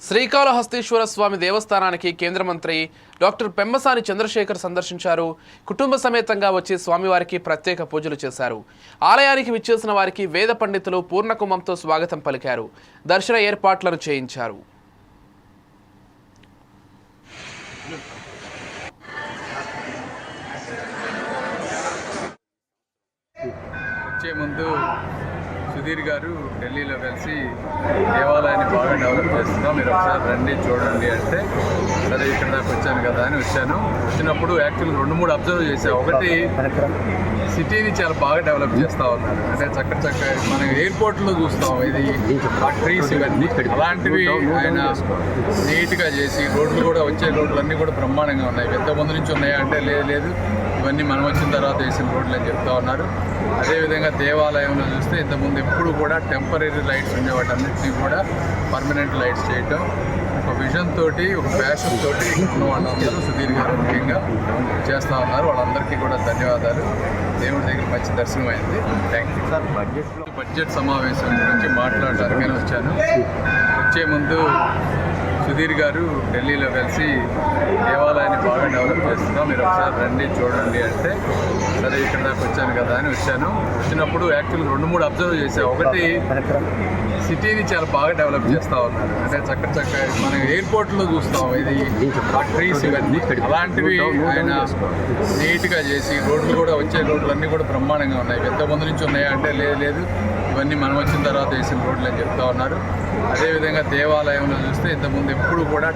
శ్రీకాళహస్తీశ్వర స్వామి దేవస్థానానికి కేంద్ర మంత్రి డాక్టర్ పెమ్మసాని చంద్రశేఖర్ సందర్శించారు. కుటుంబ సమేతంగా వచ్చి స్వామివారికి ప్రత్యేక పూజలు చేశారు. ఆలయానికి విచ్చేసిన వారికి వేద పండితులు పూర్ణకుంభంతో స్వాగతం పలికారు. దర్శన ఏర్పాట్లను చేయించారు. వచ్చే ముందు సుధీర్ గారు ఢిల్లీలో కలిసి దేవాలయాన్ని బాగా డెవలప్ చేస్తున్నాం, మీరు ఒకసారి రండి చూడండి అంటే సరే ఇక్కడ దాకా వచ్చాను కదా అని వచ్చాను. వచ్చినప్పుడు యాక్చువల్ 2-3 అబ్జర్వ్ చేశాను. ఒకటి, సిటీని చాలా బాగా డెవలప్ చేస్తూ ఉన్నారు. అంటే చక్కగా మనం ఎయిర్పోర్ట్లో చూస్తాం, ఇది ట్రీస్ ఇవన్నీ అలాంటివి ఆయన నీట్గా చేసి రోడ్లు కూడా వచ్చే రోడ్లు అన్నీ కూడా బ్రహ్మాండంగా ఉన్నాయి. ఎంత ముందు నుంచి ఉన్నాయా అంటే లేదు ఇవన్నీ మనం వచ్చిన తర్వాత వేసిన రోడ్లు అని చెప్తా ఉన్నారు. అదేవిధంగా దేవాలయంలో చూస్తే ఇంతకుముందు ఎప్పుడు కూడా టెంపరీ లైట్స్ ఉండే వాటన్నిటినీ కూడా పర్మనెంట్ లైట్స్ చేయటం, ఒక విజన్ తోటి ఒక ప్యాషన్ తోటి ఉన్న వాళ్ళందరూ సుధీర్ గారు ముఖ్యంగా చేస్తూ ఉన్నారు. వాళ్ళందరికీ కూడా ధన్యవాదాలు. దేవుడి దగ్గర మంచి దర్శనం అయింది. Thank you sir. బడ్జెట్ సమావేశం గురించి మాట్లాడటానికైనా వచ్చాను. వచ్చే ముందు సుధీర్ గారు ఢిల్లీలో కలిసి దేవాలయాన్ని బాగా డెవలప్ చేస్తున్నాం, మీరు ఒకసారి రండి చూడండి అంటే సరే ఇక్కడ దాకా వచ్చాను కదా అని వచ్చాను. వచ్చినప్పుడు యాక్చువల్ 2-3 అబ్జర్వ్ చేశాను. ఒకటి, సిటీని చాలా బాగా డెవలప్ చేస్తూ ఉన్నారు. అంటే చక్కగా మనం ఎయిర్పోర్ట్లో చూస్తాం, ఇది ట్రీస్ ఇవన్నీ అలాంటివి ఆయన నీట్గా చేసి రోడ్లు కూడా వచ్చే రోడ్లు అన్నీ కూడా బ్రహ్మాండంగా ఉన్నాయి. ఎంత ముందు నుంచి ఉన్నాయా అంటే లేదు ఇవన్నీ మనం వచ్చిన తర్వాత వేసిన రోడ్లు అని చెప్తా ఉన్నారు. అదేవిధంగా దేవాలయంలో చూస్తే ఇంతకుముందు ఎప్పుడు కూడా